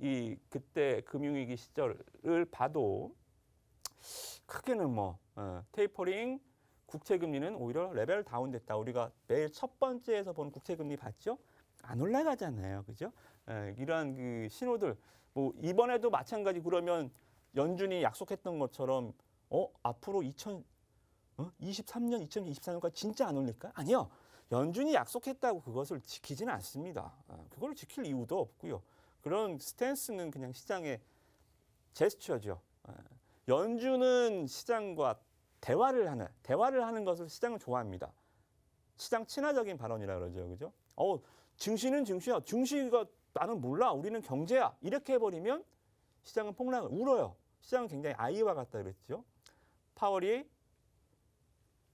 그때 금융위기 시절을 봐도 크게는 뭐 테이퍼링 국채금리는 오히려 레벨 다운됐다. 우리가 매일 첫 번째에서 본 국채금리 봤죠? 안 올라가잖아요. 그죠? 이러한 그 신호들 뭐 이번에도 마찬가지 그러면 연준이 약속했던 것처럼 앞으로 2023년, 2024년까지 진짜 안 올릴까? 아니요. 연준이 약속했다고 그것을 지키지는 않습니다. 그걸 지킬 이유도 없고요. 그런 스탠스는 그냥 시장의 제스처죠. 연준은 시장과 대화를 하는 것을 시장은 좋아합니다. 시장 친화적인 발언이라 그러죠. 그죠? 증시는 증시야. 증시가 나는 몰라. 우리는 경제야. 이렇게 해버리면 시장은 폭락을 울어요. 시장은 굉장히 아이와 같다 그랬죠. 파월이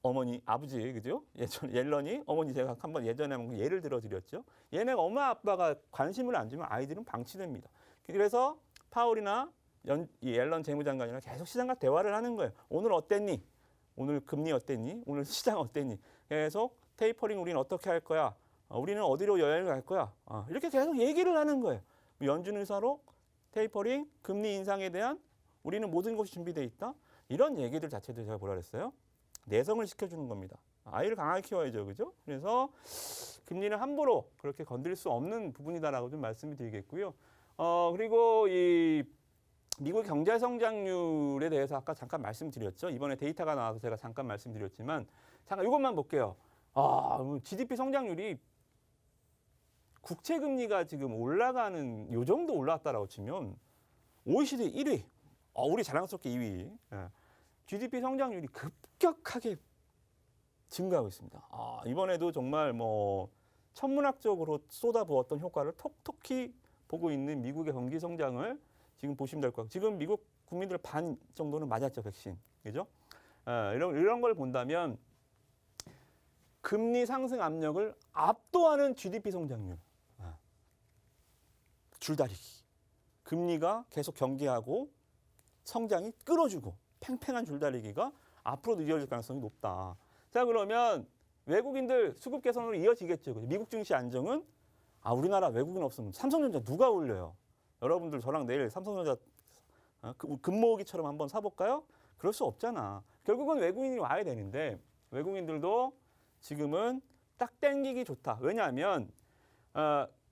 어머니, 아버지, 그죠? 옐런이 어머니 제가 한번 예전에 한번 예를 들어드렸죠. 얘네가 엄마 아빠가 관심을 안 주면 아이들은 방치됩니다. 그래서 파월이나 옐런 재무장관이랑 계속 시장과 대화를 하는 거예요. 오늘 어땠니? 오늘 금리 어땠니? 오늘 시장 어땠니? 계속 테이퍼링 우리는 어떻게 할 거야? 우리는 어디로 여행을 갈 거야? 이렇게 계속 얘기를 하는 거예요. 연준 의사로 테이퍼링, 금리 인상에 대한 우리는 모든 것이 준비되어 있다. 이런 얘기들 자체도 제가 뭐라 그랬어요? 내성을 시켜주는 겁니다. 아이를 강하게 키워야죠. 그죠? 그래서 금리는 함부로 그렇게 건드릴 수 없는 부분이다라고 좀 말씀을 드리겠고요. 그리고 이 미국 경제 성장률에 대해서 아까 잠깐 말씀드렸죠. 이번에 데이터가 나와서 제가 잠깐 말씀드렸지만 잠깐 이것만 볼게요. GDP 성장률이 국채 금리가 지금 올라가는 요 정도 올라왔다라고 치면 OECD 1위, 우리 자랑스럽게 2위. GDP 성장률이 급격하게 증가하고 있습니다. 이번에도 정말 뭐 천문학적으로 쏟아부었던 효과를 톡톡히 보고 있는 미국의 경기 성장을 지금 보시면 될 것 같아요. 지금 미국 국민들 반 정도는 맞았죠, 백신. 그죠? 이런 걸 본다면 금리 상승 압력을 압도하는 GDP 성장률. 줄다리기. 금리가 계속 경계하고 성장이 끌어주고 팽팽한 줄다리기가 앞으로도 이어질 가능성이 높다. 자, 그러면 외국인들 수급 개선으로 이어지겠죠. 미국 증시 안정은 우리나라 외국인 없으면 삼성전자 누가 올려요? 여러분들 저랑 내일 삼성전자 금모으기처럼 한번 사볼까요? 그럴 수 없잖아. 결국은 외국인이 와야 되는데 외국인들도 지금은 딱 땡기기 좋다. 왜냐하면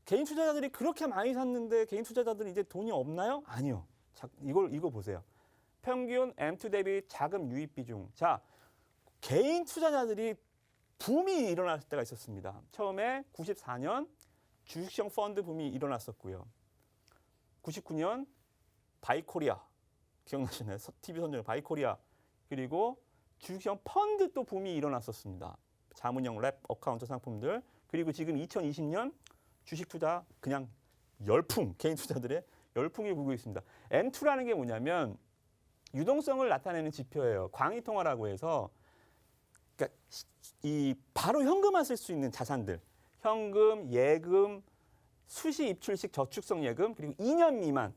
개인 투자자들이 그렇게 많이 샀는데 개인 투자자들이 이제 돈이 없나요? 아니요. 이거 보세요. 평균 M2 대비 자금 유입 비중. 자, 개인 투자자들이 붐이 일어났을 때가 있었습니다. 처음에 94년 주식형 펀드 붐이 일어났었고요. 99년 바이코리아 기억나시나요? TV 선정 바이코리아 그리고 주식형 펀드 또 붐이 일어났었습니다. 자문형 랩 어카운트 상품들 그리고 지금 2020년 주식 투자 그냥 열풍 개인 투자들의 열풍이 불고 있습니다. M2라는 게 뭐냐면 유동성을 나타내는 지표예요. 광의통화라고 해서 그러니까 이 바로 현금화 쓸 수 있는 자산들, 현금, 예금, 수시 입출식 저축성 예금 그리고 2년 미만,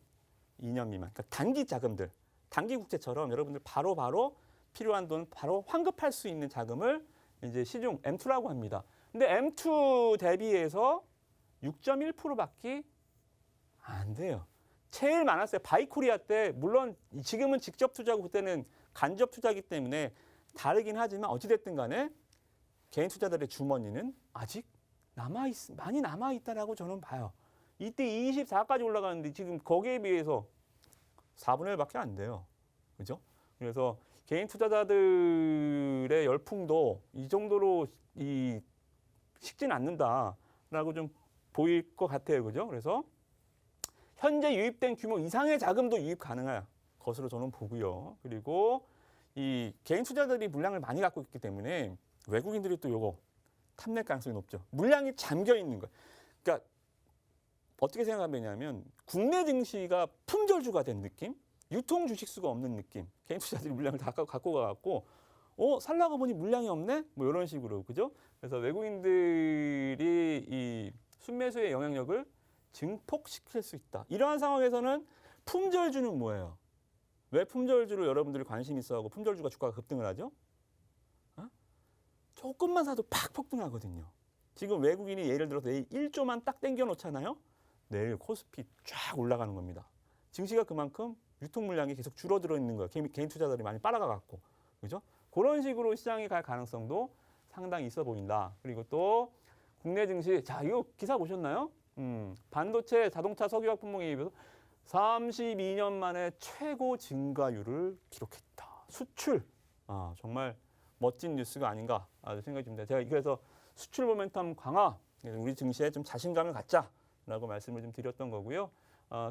그러니까 단기 자금들, 단기 국채처럼 여러분들 바로 필요한 돈 바로 환급할 수 있는 자금을 이제 시중 M2라고 합니다. 근데 M2 대비해서 6.1%밖에 안 돼요. 제일 많았어요. 바이코리아 때 물론 지금은 직접 투자고 그때는 간접 투자이기 때문에 다르긴 하지만 어찌됐든 간에 개인 투자들의 주머니는 아직 많이 남아있다라고 저는 봐요. 이때 24까지 올라가는데 지금 거기에 비해서 4분의 1밖에 안 돼요. 그죠? 그래서 개인 투자자들의 열풍도 이 정도로 식진 않는다라고 좀 보일 것 같아요. 그죠? 그래서 현재 유입된 규모 이상의 자금도 유입 가능한 것으로 저는 보고요. 그리고 이 개인 투자자들이 물량을 많이 갖고 있기 때문에 외국인들이 또 요거 탐낼 가능성이 높죠. 물량이 잠겨 있는 거예요. 그러니까 어떻게 생각하면 되냐면 국내 증시가 품절주가 된 느낌? 유통 주식수가 없는 느낌. 개인 투자자들이 물량을 다 갖고 가갖고 살라고 보니 물량이 없네? 뭐 이런 식으로. 그죠? 그래서 외국인들이 이 순매수의 영향력을 증폭시킬 수 있다. 이러한 상황에서는 품절주는 뭐예요? 왜 품절주로 여러분들이 관심 있어하고 품절주가 주가가 급등을 하죠? 조금만 사도 팍 폭등하거든요. 지금 외국인이 예를 들어서 내일 1조만 딱 땡겨 놓잖아요. 내일 코스피 쫙 올라가는 겁니다. 증시가 그만큼 유통 물량이 계속 줄어들어 있는 거예요. 개인 투자자들이 많이 빨아가 갖고. 그죠? 그런 식으로 시장이 갈 가능성도 상당히 있어 보인다. 그리고 또 국내 증시 자, 이거 기사 보셨나요? 반도체, 자동차, 석유화학 품목에 비해서 32년 만에 최고 증가율을 기록했다. 수출. 정말 멋진 뉴스가 아닌가 생각이 듭니다. 제가 그래서 수출 모멘텀 강화, 우리 증시에 좀 자신감을 갖자라고 말씀을 좀 드렸던 거고요.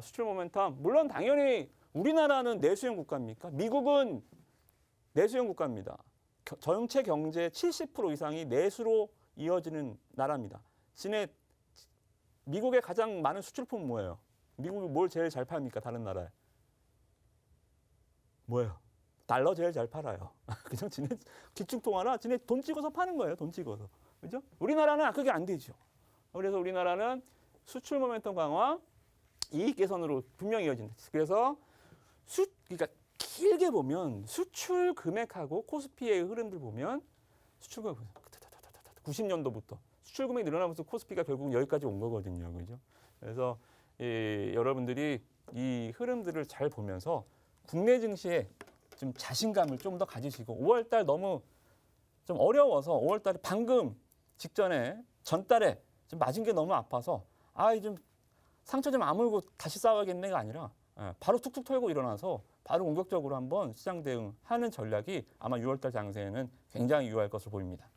수출 모멘텀, 물론 당연히 우리나라는 내수형 국가입니까? 미국은 내수형 국가입니다. 전체 경제의 70% 이상이 내수로 이어지는 나라입니다. 미국의 가장 많은 수출품은 뭐예요? 미국이 뭘 제일 잘 팝니까? 다른 나라에. 뭐예요? 달러 제일 잘 팔아요. 그냥 지네 기축통화나 지네 돈 찍어서 파는 거예요. 돈 찍어서. 그죠? 우리나라는 그게 안 되죠. 그래서 우리나라는 수출 모멘텀 강화, 이익 개선으로 분명히 이어진다. 그래서 그러니까 길게 보면 수출 금액하고 코스피의 흐름들 보면 수출 금액 90년도부터 수출 금액이 늘어나면서 코스피가 결국 여기까지 온 거거든요. 그죠? 그래서 여러분들이 이 흐름들을 잘 보면서 국내 증시에 좀 자신감을 좀 더 가지시고 5월달 너무 좀 어려워서 5월달에 방금 직전에 전달에 좀 맞은 게 너무 아파서 좀 상처 좀 아물고 다시 싸워야겠네가 아니라 바로 툭툭 털고 일어나서 바로 공격적으로 한번 시장 대응하는 전략이 아마 6월달 장세에는 굉장히 유효할 것으로 보입니다.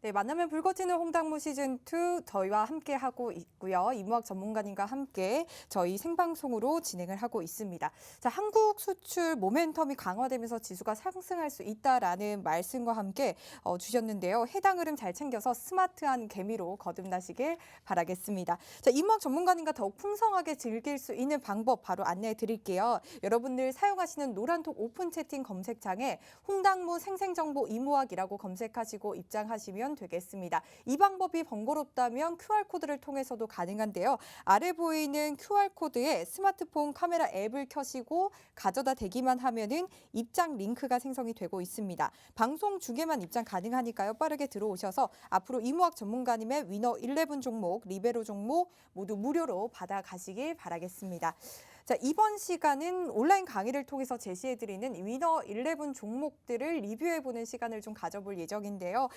네, 만나면 붉어지는 홍당무 시즌2 저희와 함께하고 있고요. 이무학 전문가님과 함께 저희 생방송으로 진행을 하고 있습니다. 자, 한국 수출 모멘텀이 강화되면서 지수가 상승할 수 있다라는 말씀과 함께 주셨는데요. 해당 흐름 잘 챙겨서 스마트한 개미로 거듭나시길 바라겠습니다. 자, 이무학 전문가님과 더욱 풍성하게 즐길 수 있는 방법 바로 안내해 드릴게요. 여러분들 사용하시는 노란톡 오픈 채팅 검색창에 홍당무 생생정보 이무학이라고 검색하시고 입장하시면 되겠습니다. 이 방법이 번거롭다면 QR코드를 통해서도 가능한데요. 아래 보이는 QR코드에 스마트폰 카메라 앱을 켜시고 가져다 대기만 하면은 입장 링크가 생성이 되고 있습니다. 방송 중에만 입장 가능하니까요. 빠르게 들어오셔서 앞으로 이무학 전문가님의 위너 11 종목, 리베로 종목 모두 무료로 받아가시길 바라겠습니다. 자, 이번 시간은 온라인 강의를 통해서 제시해드리는 위너 11 종목들을 리뷰해보는 시간을 좀 가져볼 예정인데요.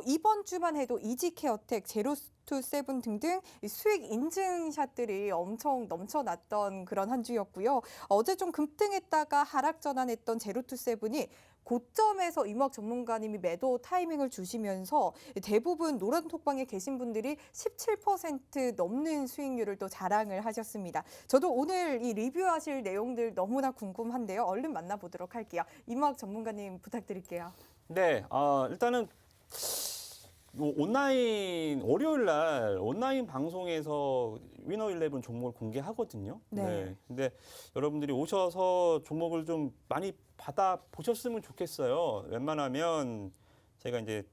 이번 주만 해도 이지케어텍, 제로투세븐 등등 수익 인증샷들이 엄청 넘쳐났던 그런 한 주였고요. 어제 좀 급등했다가 하락 전환했던 제로투세븐이 고점에서 이무학 전문가님이 매도 타이밍을 주시면서 대부분 노란톡방에 계신 분들이 17% 넘는 수익률을 또 자랑을 하셨습니다. 저도 오늘 이 리뷰하실 내용들 너무나 궁금한데요. 얼른 만나보도록 할게요. 이무학 전문가님 부탁드릴게요. 네, 일단은 온라인 월요일 날 온라인 방송에서 위너 11 종목을 공개하거든요. 네. 근데 여러분들이 오셔서 종목을 좀 많이 받아 보셨으면 좋겠어요. 웬만하면 제가 이제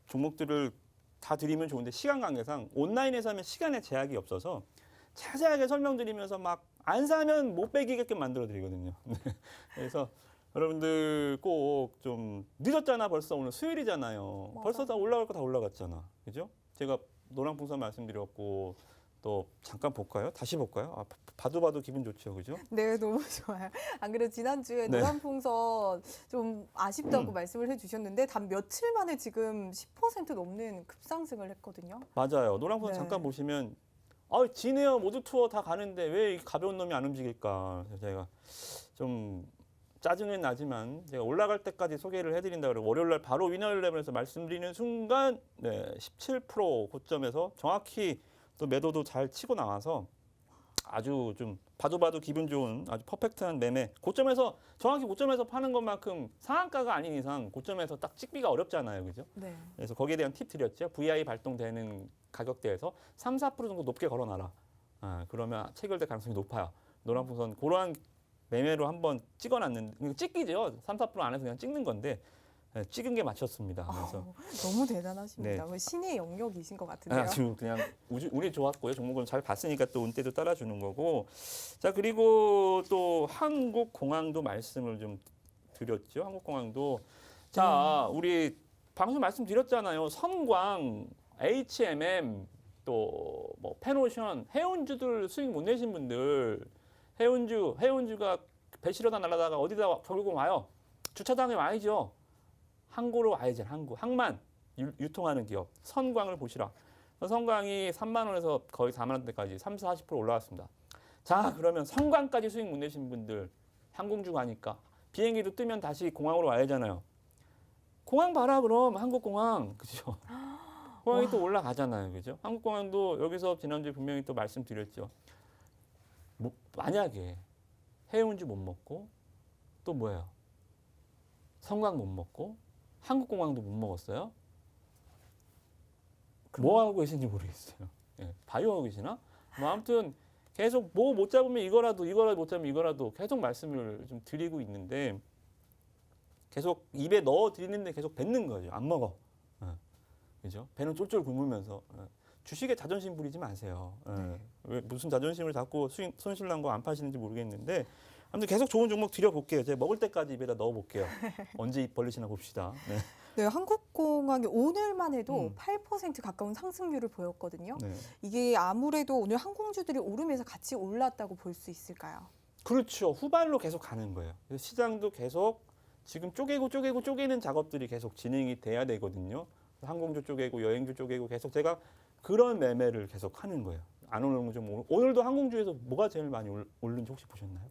종목들을 다 드리면 좋은데 시간 관계상 온라인에서 하면 시간에 제약이 없어서 자세하게 설명드리면서 막 안 사면 못 빼기게끔 만들어 드리거든요. 그래서 여러분들 꼭 좀 늦었잖아. 벌써 오늘 수요일이잖아요. 맞아. 벌써 다 올라갈 거 다 올라갔잖아. 그죠? 제가 노랑풍선 말씀드렸고 또 잠깐 볼까요? 다시 볼까요? 봐도 기분 좋죠. 그죠? 네, 너무 좋아요. 안 그래도 지난주에 네. 노란풍선 좀 아쉽다고 말씀을 해주셨는데 단 며칠 만에 지금 10% 넘는 급상승을 했거든요. 맞아요. 노랑풍선 네. 잠깐 보시면 진에어 모두 투어 다 가는데 왜 이 가벼운 놈이 안 움직일까? 그래서 제가 좀 짜증은 나지만 제가 올라갈 때까지 소개를 해드린다 그러고 월요일날 바로 위너 11에서 말씀드리는 순간 17% 고점에서 정확히 또 매도도 잘 치고 나와서 아주 좀 봐도 기분 좋은 아주 퍼펙트한 매매. 고점에서 정확히 고점에서 파는 것만큼 상한가가 아닌 이상 고점에서 딱 찍기가 어렵잖아요. 그죠? 네. 그래서 거기에 대한 팁 드렸죠. VI 발동되는 가격대에서 3~4% 정도 높게 걸어놔라. 그러면 체결될 가능성이 높아요. 노란풍선 그러한 매매로 한번 찍어놨는데 찍기죠. 3~4% 안에서 그냥 찍는 건데 찍은 게 맞췄습니다. 그래서 너무 대단하십니다. 네. 신의 영역이신 것 같은데요. 지금 그냥 운이 좋았고요. 종목은 잘 봤으니까 또 운대도 따라주는 거고. 자, 그리고 또 한국공항도 말씀을 좀 드렸죠. 한국공항도 자, 우리 방송 말씀드렸잖아요. 선광, HMM 또 뭐 페노션, 해운주들 수익 못 내신 분들 해운주가 배 실어다 날라다가 어디다 결국은 와요. 주차장에 와야죠. 항구로 와야죠. 항만 유통하는 기업 선광을 보시라. 선광이 3만 원에서 거의 4만 원대까지 30~40% 올라왔습니다. 자, 그러면 선광까지 수익 못 내신 분들 항공주 가니까 비행기도 뜨면 다시 공항으로 와야 하잖아요. 공항 봐라 그럼 한국공항 그죠? 공항이 또 올라가잖아요. 그죠? 한국공항도 여기서 지난주에 분명히 또 말씀드렸죠. 만약에 해운주 못 먹고 또 뭐예요? 선광 못 먹고 한국공항도 못 먹었어요. 뭐 하고 계신지 모르겠어요. 바이오 하고 계시나? 뭐 아무튼 계속 뭐 못 잡으면 이거라도 못 잡으면 이거라도 계속 말씀을 좀 드리고 있는데 계속 입에 넣어 드리는데 계속 뱉는 거죠. 안 먹어. 그죠? 배는 쫄쫄 굶으면서 주식에 자존심 부리지 마세요. 왜 무슨 자존심을 잡고 손실 난 거 안 파시는지 모르겠는데 아무튼 계속 좋은 종목 드려볼게요. 제가 먹을 때까지 입에다 넣어볼게요. 언제 입 벌리시나 봅시다. 네. 네, 한국공항이 오늘만 해도 8% 가까운 상승률을 보였거든요. 네. 이게 아무래도 오늘 항공주들이 오르면서 같이 올랐다고 볼 수 있을까요? 그렇죠. 후발로 계속 가는 거예요. 그래서 시장도 계속 지금 쪼개는 작업들이 계속 진행이 돼야 되거든요. 항공주 쪼개고 여행주 쪼개고 계속 제가 그런 매매를 계속 하는 거예요. 안 오르는 좀 오늘도 항공주에서 뭐가 제일 많이 오른지 혹시 보셨나요?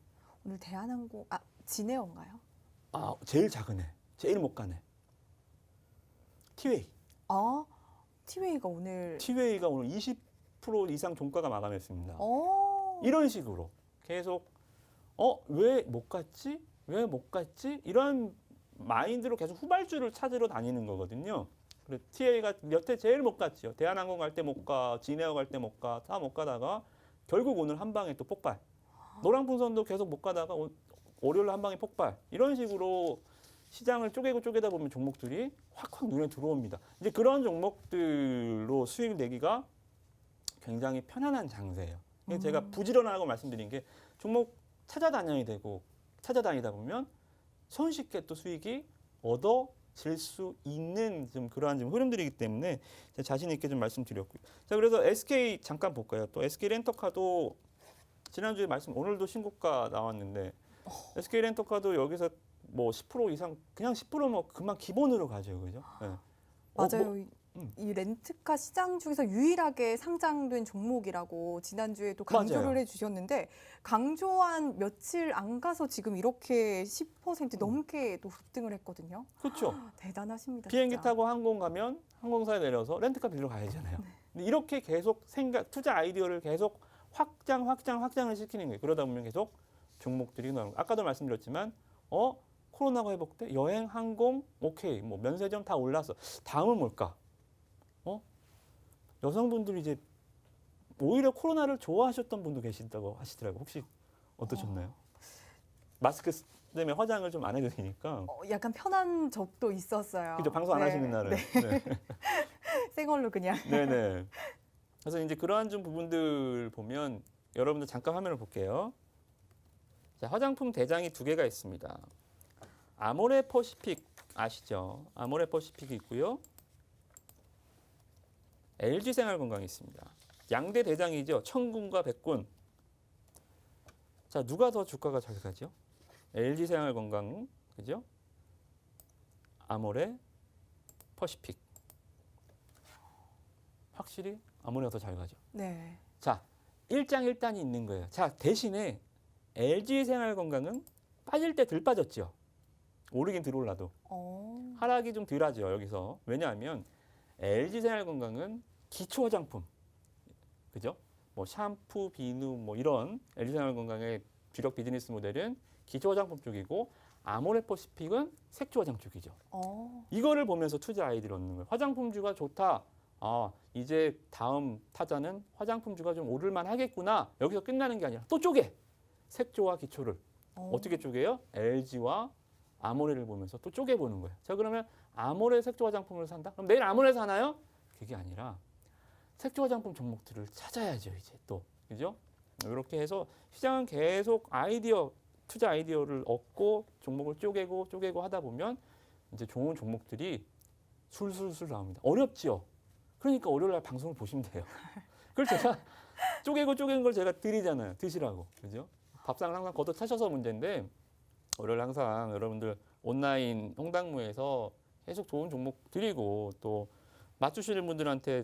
오늘 대한항공, 진에어인가요? 제일 작은 애, 제일 못 가네. 티웨이. 티웨이가 오늘 티웨이가 오늘 20% 이상 종가가 마감했습니다. 어. 이런 식으로 계속 왜 못 갔지? 왜 못 갔지? 이런 마인드로 계속 후발주를 찾으러 다니는 거거든요. 그래서 TA가 몇 해 제일 못 갔죠. 대한항공 갈 때 못 가, 진에어 갈 때 못 가, 다 못 가다가 결국 오늘 한 방에 또 폭발. 노랑풍선도 계속 못 가다가 월요일 한 방에 폭발. 이런 식으로 시장을 쪼개다 보면 종목들이 확확 눈에 들어옵니다. 이제 그런 종목들로 수익 내기가 굉장히 편안한 장세예요. 이게 제가 부지런하고 말씀드린 게 종목 찾아다니다 보면 손쉽게 또 수익이 얻어질 수 있는 좀 그러한 좀 흐름들이기 때문에 제가 자신 있게 좀 말씀드렸고요. 자, 그래서 SK 잠깐 볼까요? 또 SK 렌터카도 지난주에 오늘도 신고가 나왔는데 SK 렌터카도 여기서 뭐 10% 이상 그냥 10%뭐 그만 기본으로 가죠, 그죠? 네. 맞아요. 이 렌트카 시장 중에서 유일하게 상장된 종목이라고 지난주에도 강조를 맞아요. 해주셨는데 강조한 며칠 안 가서 지금 이렇게 10% 넘게 또 급등을 했거든요. 그렇죠. 대단하십니다. 비행기 진짜. 타고 항공 가면 항공사에 내려서 렌트카 빌려 가야잖아요. 근데 이렇게 계속 투자 아이디어를 계속 확장을 시키는 거예요. 그러다 보면 계속 종목들이 나오는 거예요. 아까도 말씀드렸지만 코로나가 회복돼 여행, 항공 오케이, 뭐 면세점 다 올랐어. 다음은 뭘까? 여성분들이 이제 오히려 코로나를 좋아하셨던 분도 계시다고 하시더라고요. 혹시 어떠셨나요? 마스크 때문에 화장을 좀 안 해도 되니까. 약간 편한 적도 있었어요. 그죠? 방송 안 하시는 날에. 네. 생얼로 그냥. 네네. 그래서 이제 그러한 좀 부분들 보면 여러분들 잠깐 화면을 볼게요. 자, 화장품 대장이 두 개가 있습니다. 아모레 퍼시픽 아시죠? 아모레 퍼시픽이 있고요. LG 생활건강이 있습니다. 양대 대장이죠. 청군과 백군. 자, 누가 더 주가가 잘 가죠? LG 생활건강, 그죠? 아모레 퍼시픽. 확실히 아모레가 더 잘 가죠. 네. 자, 일장일단이 있는 거예요. 자, 대신에 LG 생활건강은 빠질 때 덜 빠졌죠. 오르긴 덜 올라도. 하락이 좀 덜 하죠, 여기서. 왜냐하면 LG 생활건강은 기초 화장품. 그죠? 뭐 샴푸, 비누 뭐 이런 LG 생활건강의 주력 비즈니스 모델은 기초 화장품 쪽이고 아모레 퍼시픽은 색조 화장 쪽이죠. 이거를 보면서 투자 아이디를 얻는 거예요. 화장품주가 좋다. 아, 이제 다음 타자는 화장품주가 좀 오를만 하겠구나. 여기서 끝나는 게 아니라 또 쪼개. 색조와 기초를. 어떻게 쪼개요? LG와 아모레를 보면서 또 쪼개보는 거예요. 자, 그러면 아모레 색조 화장품을 산다? 그럼 내일 아모레 사나요? 그게 아니라 색조 화장품 종목들을 찾아야죠, 이제 또. 그죠? 이렇게 해서 시장은 계속 투자 아이디어를 얻고 종목을 쪼개고 하다 보면 이제 좋은 종목들이 술술술 나옵니다. 어렵죠? 그러니까 월요일 날 방송을 보시면 돼요. 그걸 제가 쪼개는 걸 제가 드리잖아요. 드시라고. 그죠? 밥상을 항상 걷어차셔서 문제인데 월요일 항상 여러분들 온라인 홍당무에서 계속 좋은 종목 드리고 또 맞추시는 분들한테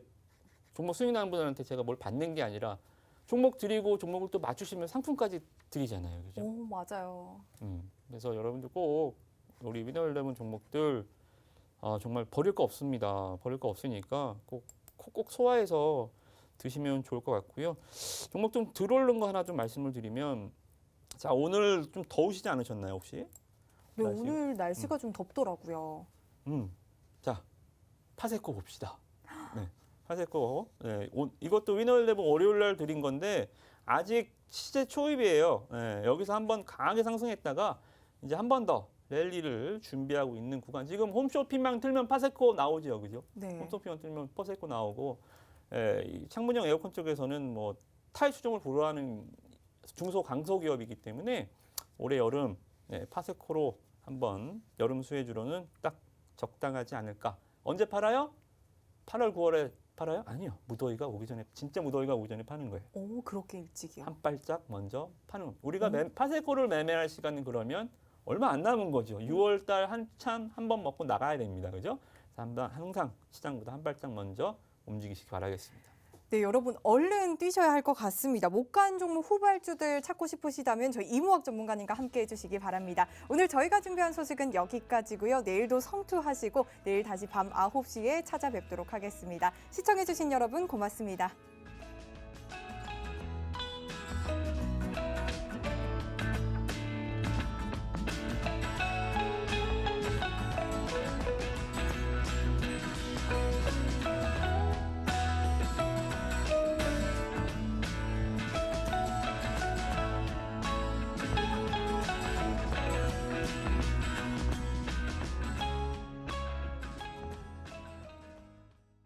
종목 수익 나는 분들한테 제가 뭘 받는 게 아니라 종목 드리고 종목을 또 맞추시면 상품까지 드리잖아요. 그죠? 맞아요. 그래서 여러분들 꼭 우리 위너일레븐 종목들 정말 버릴 거 없습니다. 버릴 거 없으니까 꼭 소화해서 드시면 좋을 것 같고요. 종목 좀 들어오른 거 하나 좀 말씀을 드리면 자, 오늘 좀 더우시지 않으셨나요, 혹시? 네, 날씨? 오늘 날씨가 좀 덥더라고요. 자, 파세코 봅시다. 네, 파세코. 네, 이것도 위너일레븐 월요일 날 드린 건데 아직 시세 초입이에요. 네, 여기서 한번 강하게 상승했다가 이제 한 번 더 랠리를 준비하고 있는 구간. 지금 홈쇼핑만 틀면 파세코 나오죠, 그죠? 네. 홈쇼핑만 틀면 파세코 나오고, 이 창문형 에어컨 쪽에서는 뭐 타이 추종을 보유하는 중소 강소 기업이기 때문에 올해 여름 파세코로 한번 여름 수혜주로는 딱 적당하지 않을까. 언제 팔아요? 8월, 9월에 팔아요? 아니요. 무더위가 오기 전에, 진짜 무더위가 오기 전에 파는 거예요. 그렇게 일찍이요? 한 발짝 먼저 파는. 우리가 파세코를 매매할 시간은 그러면 얼마 안 남은 거죠. 6월 달 한참 한 번 먹고 나가야 됩니다. 그죠? 항상 시장보다 한 발짝 먼저 움직이시기 바라겠습니다. 네, 여러분 얼른 뛰셔야 할 것 같습니다. 못 간 종목 후발주들 찾고 싶으시다면 저희 이무학 전문가님과 함께해 주시기 바랍니다. 오늘 저희가 준비한 소식은 여기까지고요. 내일도 성투하시고 내일 다시 밤 9시에 찾아뵙도록 하겠습니다. 시청해 주신 여러분 고맙습니다.